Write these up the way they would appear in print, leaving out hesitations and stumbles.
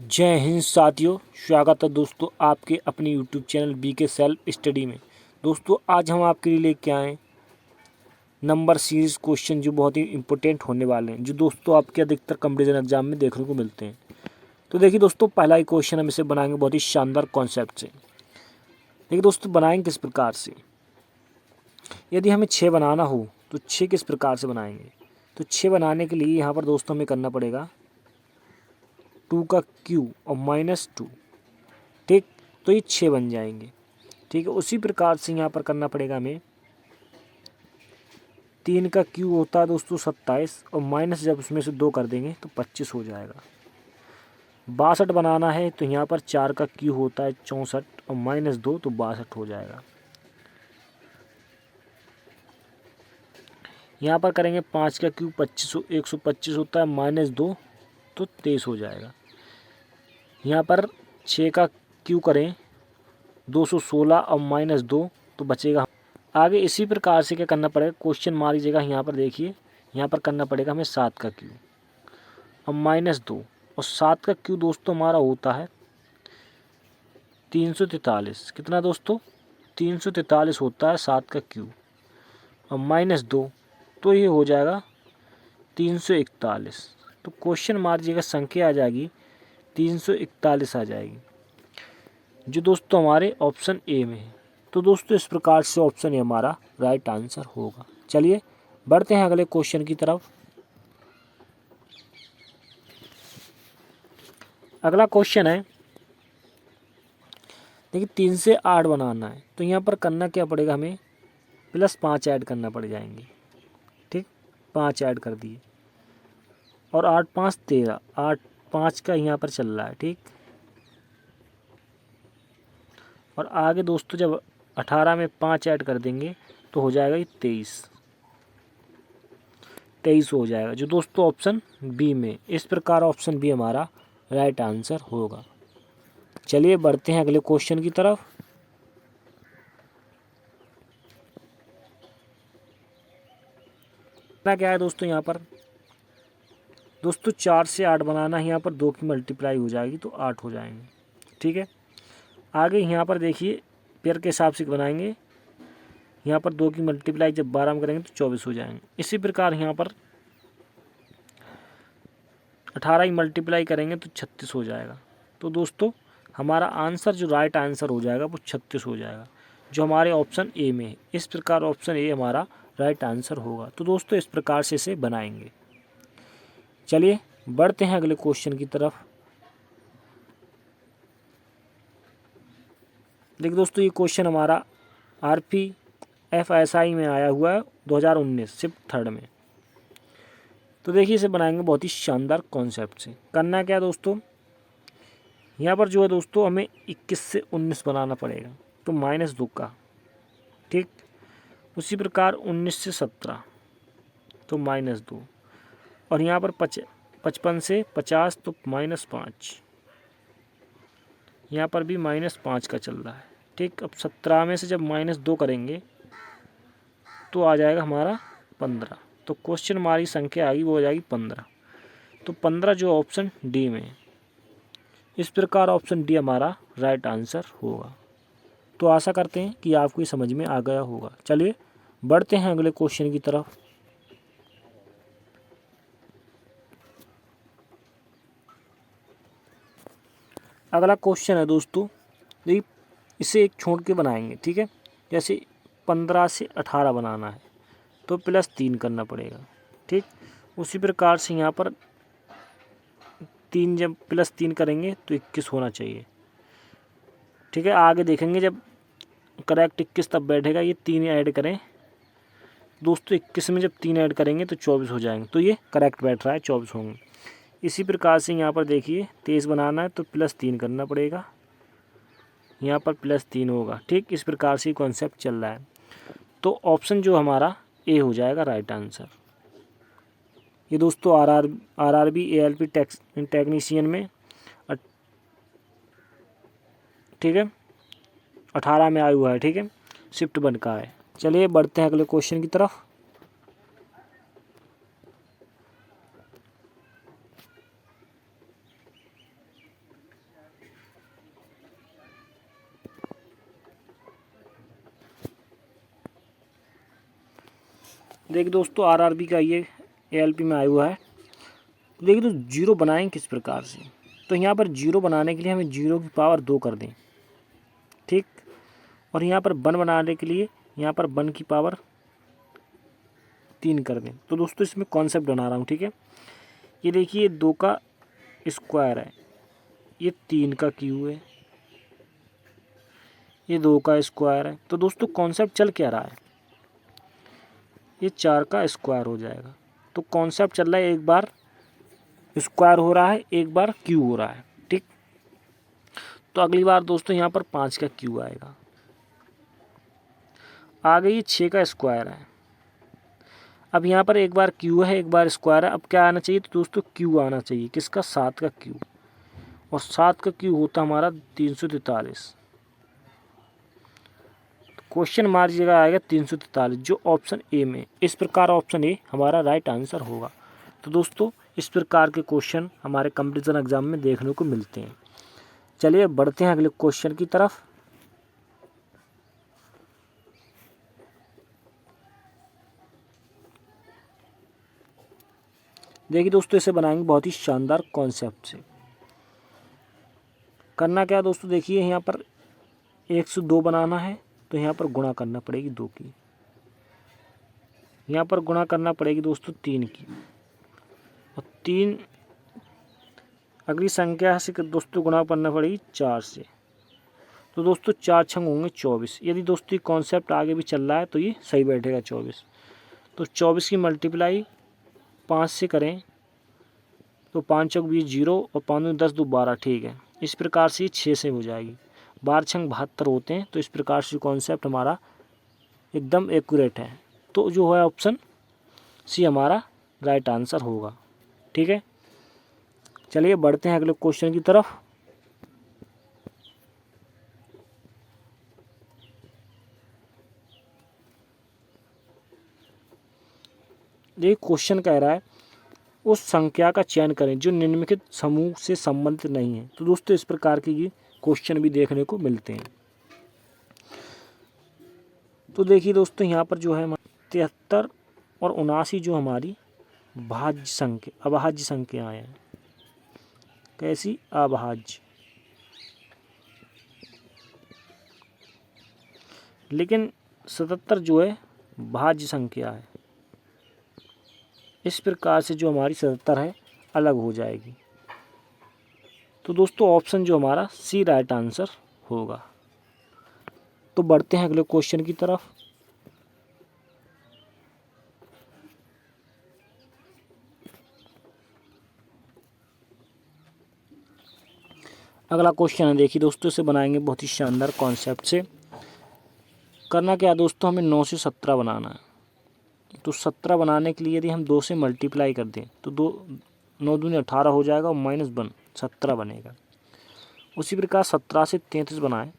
जय हिंद साथियों, स्वागत है दोस्तों आपके अपने YouTube channel BK self study में। दोस्तों आज हम आपके लिए लेके आए नंबर सीरीज क्वेश्चन जो बहुत ही इंपॉर्टेंट होने वाले हैं, जो दोस्तों आपके अधिकतर कंपैरिजन एग्जाम में देखने को मिलते हैं। तो देखिए दोस्तों, पहला ही क्वेश्चन हम इसे बनाएंगे बहुत ही शानदार कॉन्सेप्ट से। देखिए दोस्तों, बनाएंगे किस प्रकार से, यदि हमें 6 बनाना हो तो 6 किस प्रकार से बनाएंगे। तो 6 बनाने के लिए यहाँ पर दोस्तों हमें करना पड़ेगा 2 का क्यू और -2, ठीक। तो ये 6 बन जाएंगे, ठीक है। उसी प्रकार से यहाँ पर करना पड़ेगा हमें 3 का क्यू होता है दोस्तों 27, और माइनस जब उसमें से 2 कर देंगे तो 25 हो जाएगा। 62 बनाना है तो यहाँ पर 4 का क्यू होता है 64, और -2 तो 62 हो जाएगा। यहाँ पर करेंगे 5 का क्यू 125 होता है, -2 तो 23 हो जाएगा। यहाँ पर 6 का क्यू करें 216 और -2 तो बचेगा। आगे इसी प्रकार से क्या करना पड़ेगा, क्वेश्चन मार्क जगह यहाँ पर देखिए, यहाँ पर करना पड़ेगा हमें 7 का क्यू और -2, और 7 का क्यू दोस्तों हमारा होता है 343। कितना दोस्तों, 343 होता है 7 का क्यू, और -2 तो ये हो जाएगा 341। तो क्वेश्चन मार्क जगह संख्या आ जाएगी 341 आ जाएगी, जो दोस्तों हमारे ऑप्शन ए में है। तो दोस्तों इस प्रकार से ऑप्शन ए हमारा राइट आंसर होगा। चलिए बढ़ते हैं अगले क्वेश्चन की तरफ। अगला क्वेश्चन है, देखिए 3 से 8 बनाना है तो यहाँ पर करना क्या पड़ेगा, हमें +5 ऐड करना पड़ जाएंगे, ठीक। 5 ऐड कर दिए, और 8 5 13, 8 5 का यहाँ पर चल रहा है, ठीक। और आगे दोस्तों जब 18 में 5 ऐड कर देंगे तो हो जाएगा ये 23 हो जाएगा, जो दोस्तों ऑप्शन बी में। इस प्रकार ऑप्शन बी हमारा राइट आंसर होगा। चलिए बढ़ते हैं अगले क्वेश्चन की तरफ। क्या है दोस्तों, यहाँ पर दोस्तों 4 से 8 बनाना है, यहाँ पर 2 की मल्टीप्लाई हो जाएगी तो 8 हो जाएंगे, ठीक है। आगे यहाँ पर देखिए पेयर के हिसाब से बनाएंगे, यहाँ पर 2 की मल्टीप्लाई जब 12 में करेंगे तो 24 हो जाएंगे। इसी प्रकार यहाँ पर 18 की मल्टीप्लाई करेंगे तो 36 हो जाएगा। तो दोस्तों हमारा आंसर जो राइट आंसर हो जाएगा वो 36 हो जाएगा, जो हमारे ऑप्शन ए में है। इस प्रकार ऑप्शन ए हमारा राइट आंसर होगा। तो दोस्तों इस प्रकार से इसे बनाएंगे। चलिए बढ़ते हैं अगले क्वेश्चन की तरफ। देखिए दोस्तों, ये क्वेश्चन हमारा RPFSI में आया हुआ है 2019 शिफ्ट 3 में। तो देखिए इसे बनाएंगे बहुत ही शानदार कॉन्सेप्ट से। करना क्या है दोस्तों, यहाँ पर जो है दोस्तों हमें 21 से 19 बनाना पड़ेगा, तो -2 का, ठीक। उसी प्रकार 19 से 17 तो -2, और यहाँ पर 55 से 50 तो -5, यहाँ पर भी -5 का चल रहा है, ठीक। अब 17 में से जब -2 करेंगे तो आ जाएगा हमारा 15। तो क्वेश्चन हमारी संख्या आएगी वो हो जाएगी 15। तो 15 जो ऑप्शन डी में है। इस प्रकार ऑप्शन डी हमारा राइट आंसर होगा। तो आशा करते हैं कि आपको ये समझ में आ गया होगा। चलिए बढ़ते हैं अगले क्वेश्चन की तरफ। अगला क्वेश्चन है दोस्तों, देखिए इसे एक छोड़ के बनाएंगे, ठीक है। जैसे 15 से 18 बनाना है तो +3 करना पड़ेगा, ठीक। उसी प्रकार से यहाँ पर 3 जब +3 करेंगे तो 21 होना चाहिए, ठीक है। आगे देखेंगे जब करेक्ट 21 तब बैठेगा, ये 3 ऐड करें दोस्तों, 21 में जब 3 ऐड करेंगे तो 24 हो जाएंगे, तो ये करेक्ट बैठ रहा है, 24 होंगे। इसी प्रकार से यहाँ पर देखिए 23 बनाना है तो +3 करना पड़ेगा, यहाँ पर +3 होगा, ठीक। इस प्रकार से कॉन्सेप्ट चल रहा है। तो ऑप्शन जो हमारा ए हो जाएगा राइट आंसर। ये दोस्तों RRB ALP टेक्नीशियन में, ठीक है, 18 में आया हुआ है, ठीक है, शिफ्ट 1 का है। चलिए बढ़ते हैं अगले क्वेश्चन की तरफ। देखिए दोस्तों आरआरबी का ये एएलपी में आया हुआ है। देखिए तो जीरो बनाएंगे किस प्रकार से, तो यहाँ पर जीरो बनाने के लिए हमें जीरो की पावर 2 कर दें, ठीक। और यहाँ पर 1 बनाने के लिए यहाँ पर 1 की पावर 3 कर दें। तो दोस्तों इसमें कॉन्सेप्ट बना रहा हूँ, ठीक है। ये देखिए 2 का स्क्वायर है, ये 3 का क्यूब है, ये 2 का स्क्वायर है। तो दोस्तों कॉन्सेप्ट चल क्या रहा है, ये 4 का स्क्वायर हो जाएगा। तो कॉन्सेप्ट चल रहा है, एक बार स्क्वायर हो रहा है, एक बार क्यूब हो रहा है, ठीक। तो अगली बार दोस्तों यहाँ पर 5 का क्यूब आएगा। आगे ये 6 का स्क्वायर है। अब यहाँ पर एक बार क्यू है, एक बार स्क्वायर है। अब क्या आना चाहिए, तो दोस्तों क्यू आना चाहिए, किसका, 7 का क्यू। और 7 का क्यू होता हमारा 343। क्वेश्चन मार्क जगह आएगा 343, जो ऑप्शन ए में। इस प्रकार ऑप्शन ए हमारा राइट आंसर होगा। तो दोस्तों इस प्रकार के क्वेश्चन हमारे कंपटीशन एग्जाम में देखने को मिलते हैं। चलिए बढ़ते हैं अगले क्वेश्चन की तरफ। देखिए दोस्तों इसे बनाएंगे बहुत ही शानदार कॉन्सेप्ट से। करना क्या दोस्तों, देखिए यहाँ पर 1 से 2 बनाना है, तो यहाँ पर गुणा करना पड़ेगी 2 की, यहाँ पर गुणा करना पड़ेगी दोस्तों 3 की, और 3 अगली संख्या से दोस्तों गुणा करना पड़ेगी 4 से। तो दोस्तों 4 छंग होंगे 24। यदि दोस्तों ये कॉन्सेप्ट आगे भी चल रहा है तो ये सही बैठेगा 24। तो 24 की मल्टीप्लाई 5 से करें तो 5 चौक 20 जीरो, और 5 दूनी 10 दो 12, ठीक है। इस प्रकार से 6 से हो जाएगी। 12 छंग 72 होते हैं। तो इस प्रकार से कॉन्सेप्ट हमारा एकदम एक्यूरेट है। तो जो है ऑप्शन सी हमारा राइट आंसर होगा, ठीक है। चलिए बढ़ते हैं अगले क्वेश्चन की तरफ। ये क्वेश्चन कह रहा है उस संख्या का चयन करें जो निम्नलिखित समूह से संबंधित नहीं है। तो दोस्तों इस प्रकार के ये क्वेश्चन भी देखने को मिलते हैं। तो देखिए दोस्तों यहाँ पर जो है 73 और 79 जो हमारी भाज्य संख्या अभाज्य संख्याएं हैं। कैसी, अभाज्य। लेकिन 77 जो है भाज्य संख्या है। इस प्रकार से जो हमारी 77 है अलग हो जाएगी। तो दोस्तों ऑप्शन जो हमारा सी राइट आंसर होगा। तो बढ़ते हैं अगले क्वेश्चन की तरफ। अगला क्वेश्चन है, देखिए दोस्तों इसे बनाएंगे बहुत ही शानदार कॉन्सेप्ट से। करना क्या है दोस्तों, हमें 9 से 17 बनाना है। तो 17 बनाने के लिए यदि हम 2 से मल्टीप्लाई कर दें तो 9 दूनी 18 हो जाएगा, और -1 17 बनेगा। उसी प्रकार 17 से 33 बनाएं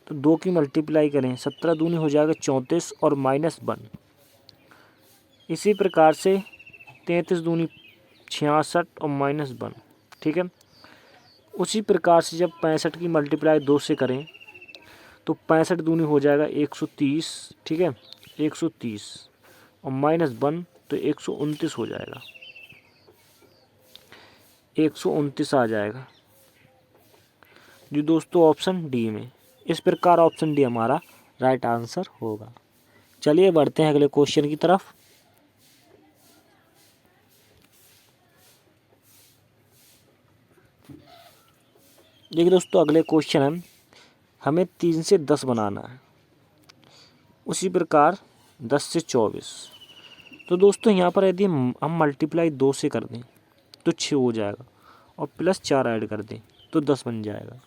तो 2 की मल्टीप्लाई करें, 17 दूनी हो जाएगा 34, और -1। इसी प्रकार से 33 दूनी 66 और -1, ठीक है। उसी प्रकार से जब 65 की मल्टीप्लाई 2 से करें तो 65 दूनी हो जाएगा 130, ठीक है, 130, और -1 तो 129 हो जाएगा, 129 आ जाएगा जी दोस्तों ऑप्शन डी में। इस प्रकार ऑप्शन डी हमारा राइट आंसर होगा। चलिए बढ़ते हैं अगले क्वेश्चन की तरफ। देखिए दोस्तों अगले क्वेश्चन है, हमें 3 से 10 बनाना है। उसी प्रकार 10 से 24। तो दोस्तों यहाँ पर यदि हम मल्टीप्लाई 2 से कर दें तो 6 हो जाएगा, और +4 ऐड कर दें तो 10 बन जाएगा।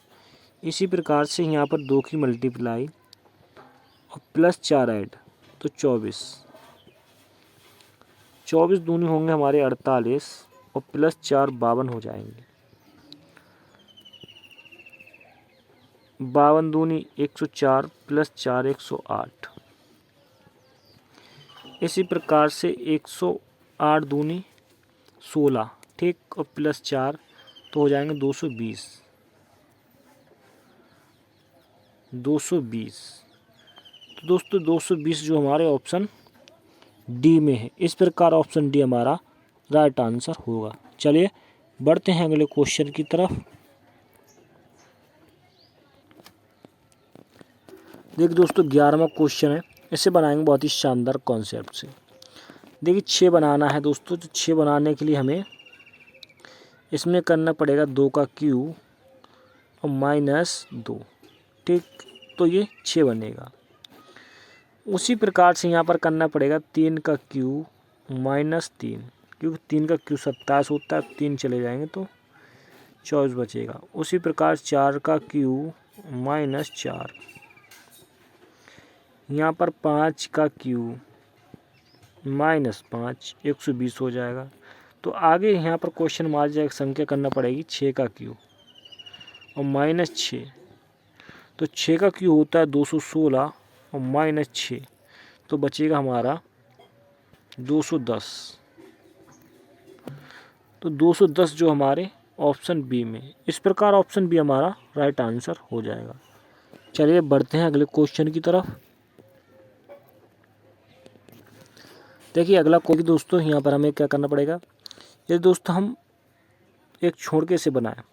इसी प्रकार से यहाँ पर 2 की मल्टीप्लाई और +4 ऐड तो 24, 24 दूनी होंगे हमारे 48, और +4 52 हो जाएंगे। 52 दूनी 104, +4 108। इसी प्रकार से 108 दूनी 16, ठीक, और +4 तो हो जाएंगे 220, 220। तो दोस्तों 220 जो हमारे ऑप्शन डी में है। इस प्रकार ऑप्शन डी हमारा राइट आंसर होगा। चलिए बढ़ते हैं अगले क्वेश्चन की तरफ। देखिए दोस्तों 11वां क्वेश्चन है, इसे बनाएंगे बहुत ही शानदार कॉन्सेप्ट से। देखिए 6 बनाना है दोस्तों, तो 6 बनाने के लिए हमें इसमें करना पड़ेगा 2 का क्यूब और -2, ठीक, तो ये 6 बनेगा। उसी प्रकार से यहाँ पर करना पड़ेगा 3 का क्यूब -3, क्योंकि 3 का क्यूब 27 होता है, 3 चले जाएंगे तो 24 बचेगा। उसी प्रकार 4 का क्यूब -4, यहाँ पर 5 का क्यूब -5, 120 हो जाएगा। तो आगे यहाँ पर क्वेश्चन मार्क जाएगा, संख्या करना पड़ेगी 6 का क्यूब और -6, तो 6 का क्यूब होता है 216 और -6, तो बचेगा हमारा 210। तो 210 जो हमारे ऑप्शन बी में, इस प्रकार ऑप्शन बी हमारा राइट आंसर हो जाएगा। चलिए बढ़ते हैं अगले क्वेश्चन की तरफ। देखिए अगला क्वेश्चन दोस्तों, यहाँ पर हमें क्या करना पड़ेगा, यदि दोस्तों हम एक छोड़ के से बनाए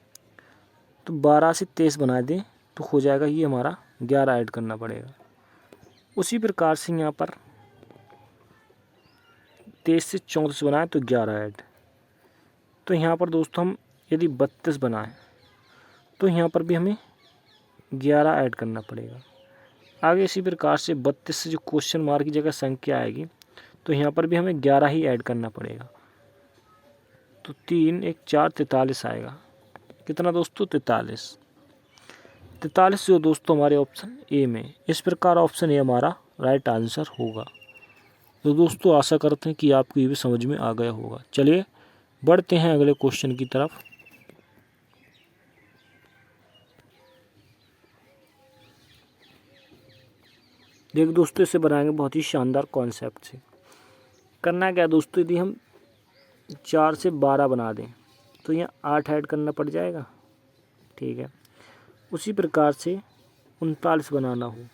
तो 12 से 23 बना दें तो हो जाएगा ये हमारा 11 ऐड करना पड़ेगा। उसी प्रकार से यहाँ पर 23 से 34 बनाए तो 11 ऐड। तो यहाँ पर दोस्तों हम यदि 32 बनाएं तो यहाँ पर भी हमें 11 ऐड करना पड़ेगा। आगे इसी प्रकार से 32 से जो क्वेश्चन मार्क की जगह संख्या आएगी तो यहाँ पर भी हमें 11 ही ऐड करना पड़ेगा। तो 3 1 4 43 आएगा। कितना दोस्तों, 43। 43 जो दोस्तों हमारे ऑप्शन ए में, इस प्रकार ऑप्शन ए हमारा राइट आंसर होगा। तो दोस्तों आशा करते हैं कि आपको ये भी समझ में आ गया होगा। चलिए बढ़ते हैं अगले क्वेश्चन की तरफ। देख दोस्तों इसे बनाएंगे बहुत ही शानदार कॉन्सेप्ट से। करना क्या दोस्तों, यदि हम 4 से 12 बना दें तो यहाँ 8 ऐड करना पड़ जाएगा, ठीक है। उसी प्रकार से 39 बनाना हो,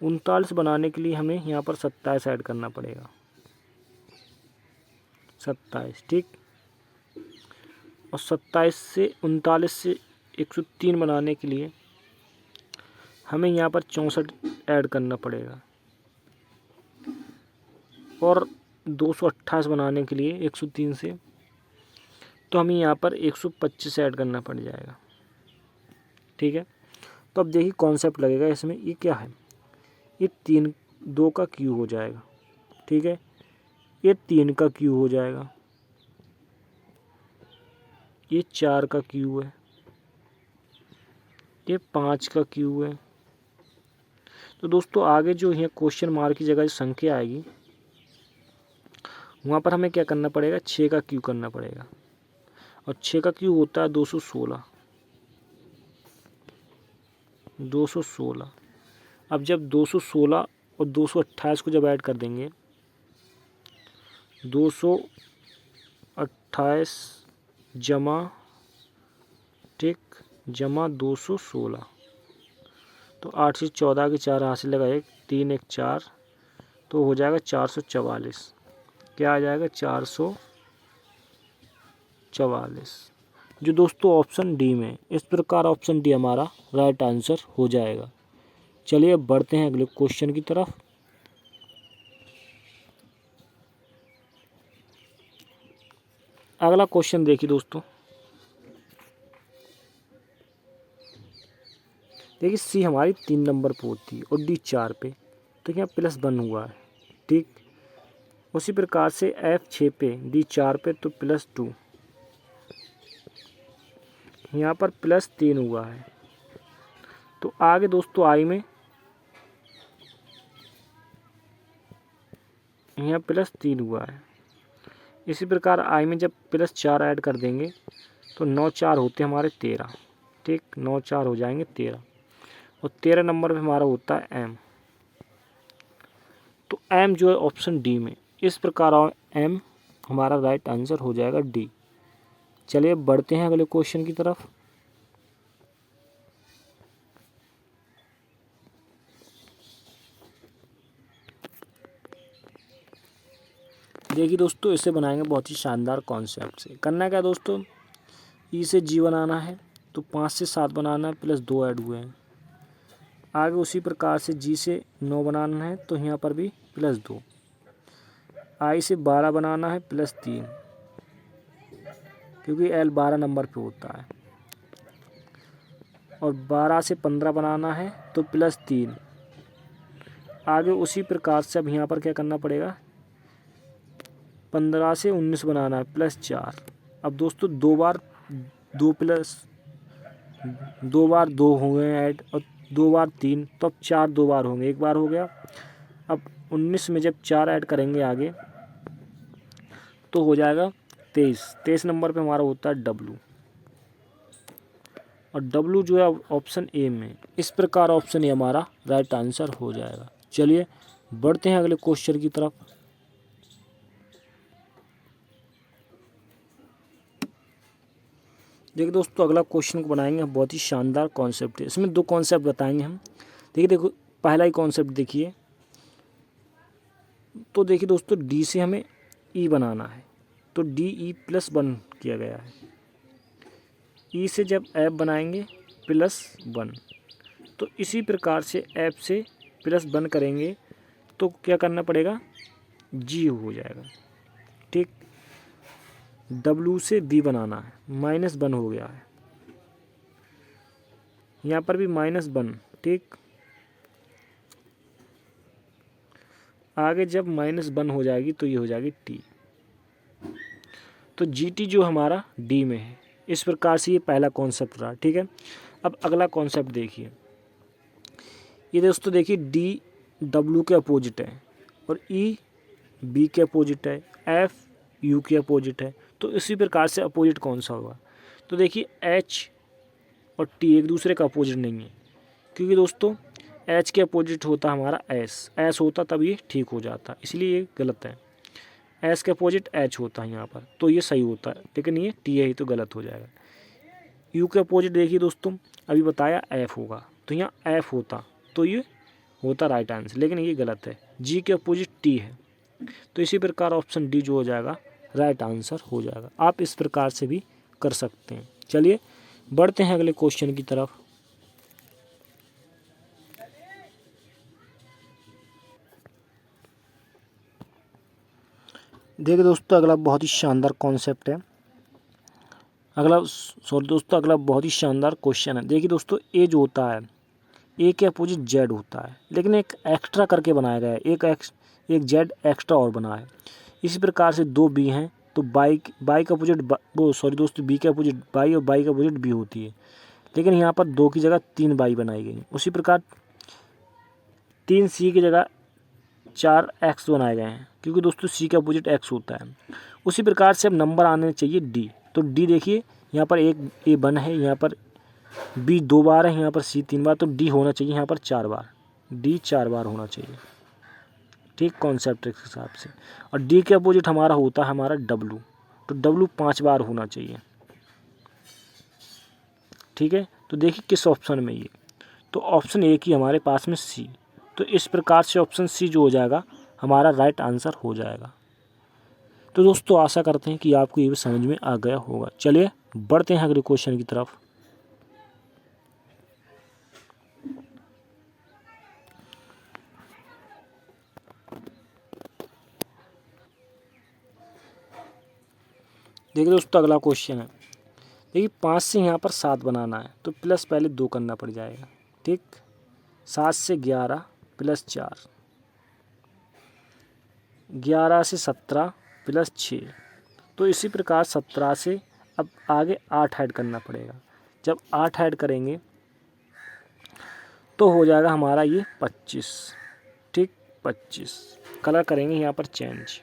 39 बनाने के लिए हमें यहाँ पर 27 ऐड करना पड़ेगा, 27, ठीक। और 27 से 39 से 103 बनाने के लिए हमें यहाँ पर 64 ऐड करना पड़ेगा। और 228 बनाने के लिए 103 से तो हमें यहाँ पर 125 ऐड करना पड़ जाएगा, ठीक है। तो अब देखिए कॉन्सेप्ट लगेगा इसमें, ये क्या है, ये 2 का क्यूब हो जाएगा, ठीक है। ये 3 का क्यूब हो जाएगा, ये 4 का क्यूब है, ये 5 का क्यूब है। तो दोस्तों आगे जो यहाँ क्वेश्चन मार्क की जगह जो संख्या आएगी वहाँ पर हमें क्या करना पड़ेगा, 6 का क्यूब करना पड़ेगा। और 6 का क्यूब होता है 216, 216। अब जब 216 और 228 को जब ऐड कर देंगे, 228 जमा, ठीक, जमा 216, तो 8 से 14 के 4 हासिल लगा 1, 3 1 4, तो हो जाएगा 444। क्या आ जाएगा, 444, जो दोस्तों ऑप्शन डी में। इस प्रकार ऑप्शन डी हमारा राइट आंसर हो जाएगा। चलिए अब बढ़ते हैं अगले क्वेश्चन की तरफ। अगला क्वेश्चन देखिए दोस्तों, देखिए सी हमारी 3 नंबर पे होती है और डी 4 पे, तो यहाँ +1 हुआ है, ठीक। उसी प्रकार से एफ 6 पे, डी 4 पे, तो +2, यहाँ पर +3 हुआ है। तो आगे दोस्तों आई में यहाँ +3 हुआ है। इसी प्रकार आई में जब +4 ऐड कर देंगे तो 9 4 होते हमारे 13, ठीक, 9 4 हो जाएंगे 13। और 13 नंबर पे हमारा होता है एम, तो एम जो है ऑप्शन डी में। इस प्रकार एम हमारा राइट आंसर हो जाएगा डी। चलिए बढ़ते हैं अगले क्वेश्चन की तरफ। देखिए दोस्तों, इसे बनाएंगे बहुत ही शानदार कॉन्सेप्ट से। करना क्या दोस्तों, ई से जी बनाना है तो 5 से 7 बनाना है, प्लस 2 ऐड हुए हैं। आगे उसी प्रकार से जी से 9 बनाना है तो यहाँ पर भी प्लस 2। आई से 12 बनाना है प्लस 3, क्योंकि एल 12 नंबर पे होता है। और 12 से 15 बनाना है तो प्लस 3। आगे उसी प्रकार से अब यहाँ पर क्या करना पड़ेगा, 15 से 19 बनाना है प्लस 4। अब दोस्तों दो बार 2 हो गए ऐड, और 2 बार 3, तो अब 4 2 बार होंगे, 1 बार हो गया। अब 19 में जब 4 ऐड करेंगे आगे तो हो जाएगा 23 नंबर पे हमारा होता है डब्लू, और डब्लू जो है ऑप्शन ए में। इस प्रकार ऑप्शन ए हमारा राइट आंसर हो जाएगा। चलिए बढ़ते हैं अगले क्वेश्चन की तरफ। देखिए दोस्तों, अगला क्वेश्चन को बनाएंगे हम, बहुत ही शानदार कॉन्सेप्ट है। इसमें 2 कॉन्सेप्ट बताएंगे हम। देखो पहला ही कॉन्सेप्ट देखिए, तो देखिए दोस्तों, डी से हमें ई बनाना है तो डी ई प्लस 1 किया गया है। ई से जब एफ बनाएंगे प्लस 1, तो इसी प्रकार से एफ से प्लस 1 करेंगे तो क्या करना पड़ेगा, जी हो जाएगा। ठीक, डब्लू से बी बनाना है, -1 हो गया है, यहाँ पर भी -1। ठीक, आगे जब -1 हो जाएगी तो ये हो जाएगी टी, तो जी टी जो हमारा डी में है। इस प्रकार से ये पहला कॉन्सेप्ट रहा। ठीक है, अब अगला कॉन्सेप्ट देखिए। ये दोस्तों देखिए, डी डब्लू के अपोजिट है और ई बी के अपोजिट है, एफ यू के अपोजिट है। तो इसी प्रकार से अपोजिट कौन सा होगा, तो देखिए एच और टी एक दूसरे का अपोजिट नहीं है, क्योंकि दोस्तों एच के अपोजिट होता हमारा एस। एस होता तब ये ठीक हो जाता, इसलिए ये गलत है। एस के अपोजिट एच होता है यहाँ पर, तो ये सही होता है, लेकिन ये टी है ही तो गलत हो जाएगा। यू के अपोजिट देखिए दोस्तों, अभी बताया एफ होगा, तो यहाँ एफ होता तो ये होता राइट आंसर, लेकिन ये गलत है। जी के अपोजिट टी है, तो इसी प्रकार ऑप्शन डी जो हो जाएगा राइट आंसर हो जाएगा। आप इस प्रकार से भी कर सकते हैं। चलिए बढ़ते हैं अगले क्वेश्चन की तरफ। देखिए दोस्तों, अगला बहुत ही शानदार कॉन्सेप्ट है। अगला बहुत ही शानदार क्वेश्चन है। देखिए दोस्तों, ए जो होता है, ए के अपोजिट जेड होता है, लेकिन एक एक्स्ट्रा करके बनाया गया है, एक जेड एक्स्ट्रा और बना है। इसी प्रकार से 2 बी हैं, तो बाई का अपोजिट बी के अपोजिट बाई और बाई का अपोजिट बी होती है, लेकिन यहाँ पर 2 की जगह 3 बाई बनाई गई। उसी प्रकार 3 सी की जगह 4 एक्स बनाए गए हैं, क्योंकि दोस्तों सी का अपोजिट एक्स होता है। उसी प्रकार से अब नंबर आने चाहिए डी, तो डी देखिए यहाँ पर एक ए 1 है, यहाँ पर बी 2 बार है, यहाँ पर सी 3 बार, तो डी होना चाहिए यहाँ पर 4 बार, डी 4 बार होना चाहिए। ठीक, कॉन्सेप्ट के हिसाब से। और डी के अपोजिट हमारा होता है हमारा डब्लू, तो डब्लू 5 बार होना चाहिए। ठीक है, तो देखिए किस ऑप्शन में ये, तो ऑप्शन ए की हमारे पास में सी, तो इस प्रकार से ऑप्शन सी जो हो जाएगा हमारा राइट आंसर हो जाएगा। तो दोस्तों आशा करते हैं कि आपको ये भी समझ में आ गया होगा। चलिए बढ़ते हैं अगले क्वेश्चन की तरफ। देखिए दोस्तों, अगला क्वेश्चन है। देखिए 5 से यहाँ पर 7 बनाना है, तो प्लस पहले 2 करना पड़ जाएगा। ठीक, 7 से 11 प्लस 4, 11 से 17 प्लस 6, तो इसी प्रकार 17 से अब आगे 8 ऐड करना पड़ेगा। जब 8 ऐड करेंगे तो हो जाएगा हमारा ये 25। ठीक, 25। कलर करेंगे यहाँ पर चेंज।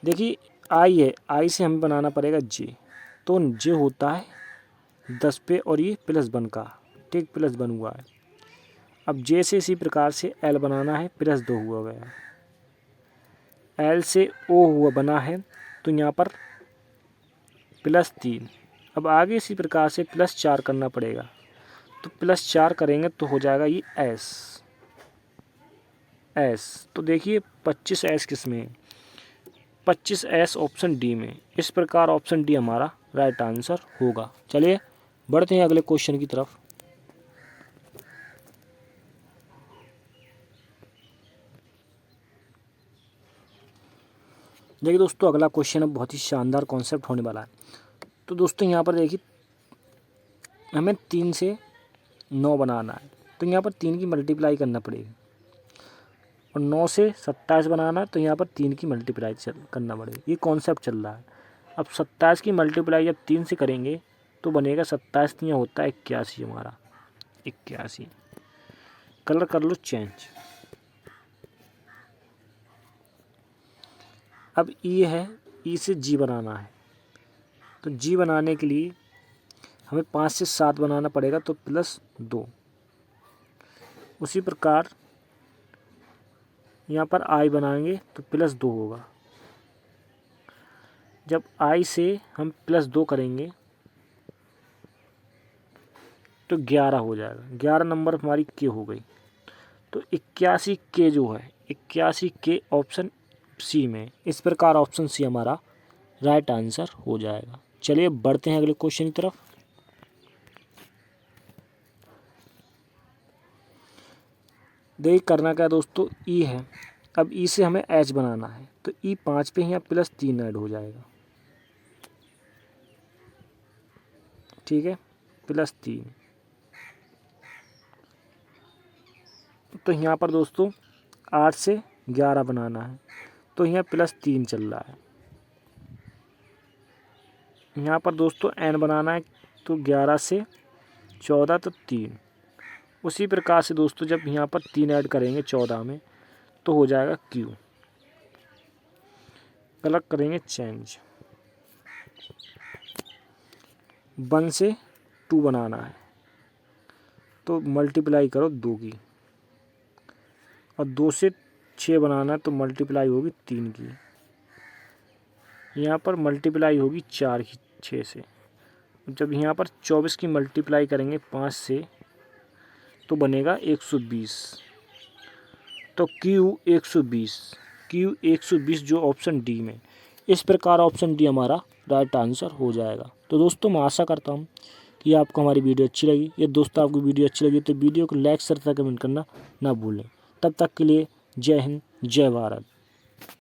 देखिए आई है, आई से हमें बनाना पड़ेगा जे, तो जे होता है 10 पे और ये +1 का। ठीक, +1 हुआ है। अब जे से इसी प्रकार से एल बनाना है, +2 हुआ गया। एल से ओ हुआ बना है, तो यहाँ पर +3। अब आगे इसी प्रकार से +4 करना पड़ेगा, तो +4 करेंगे तो हो जाएगा ये एस। एस। तो देखिए 25S किस में है, 25S ऑप्शन डी में। इस प्रकार ऑप्शन डी हमारा राइट आंसर होगा। चलिए बढ़ते हैं अगले क्वेश्चन की तरफ। देखिए दोस्तों अगला क्वेश्चन अब बहुत ही शानदार कॉन्सेप्ट होने वाला है। तो दोस्तों यहाँ पर देखिए हमें 3 से 9 बनाना है, तो यहाँ पर 3 की मल्टीप्लाई करना पड़ेगी, और 9 से 27 बनाना है, तो यहाँ पर 3 की मल्टीप्लाई करना पड़ेगी। ये कॉन्सेप्ट चल रहा है। अब 27 की मल्टीप्लाई जब 3 से करेंगे तो बनेगा 27 यहाँ होता है 81 हमारा, 81। कलर कर लो चेंज। अब ई है, ई से जी बनाना है, तो जी बनाने के लिए हमें 5 से 7 बनाना पड़ेगा, तो +2। उसी प्रकार यहाँ पर आई बनाएंगे तो +2 होगा। जब आई से हम +2 करेंगे तो 11 हो जाएगा। 11 नंबर हमारी के हो गई। तो 81 के जो है, 81 के ऑप्शन सी में। इस प्रकार ऑप्शन सी हमारा राइट आंसर हो जाएगा। चलिए बढ़ते हैं अगले क्वेश्चन की तरफ। देखिए करना क्या है दोस्तों, ई है। अब ई से हमें एच बनाना है, तो ई 5 पे यहाँ +3 ऐड हो जाएगा, ठीक है, +3। तो यहाँ पर दोस्तों 8 से 11 बनाना है, तो यहाँ +3 चल रहा है। यहाँ पर दोस्तों एन बनाना है, तो 11 से 14 तो 3। उसी प्रकार से दोस्तों जब यहाँ पर 3 ऐड करेंगे 14 में तो हो जाएगा क्यू। कलर करेंगे चेंज। 1 से 2 बनाना है, तो मल्टीप्लाई करो 2 की, और 2 से 6 बनाना है, तो मल्टीप्लाई होगी 3 की। यहाँ पर मल्टीप्लाई होगी 4 की 6 से। जब यहाँ पर 24 की मल्टीप्लाई करेंगे 5 से तो बनेगा 120, तो क्यू 120 जो ऑप्शन डी में। इस प्रकार ऑप्शन डी हमारा राइट आंसर हो जाएगा। तो दोस्तों मैं आशा करता हूँ कि आपको हमारी वीडियो अच्छी लगी। ये दोस्तों आपको वीडियो अच्छी लगी तो वीडियो को लाइक शेयर तथा कमेंट करना ना भूलें। तब तक के लिए जय हिंद, जय भारत।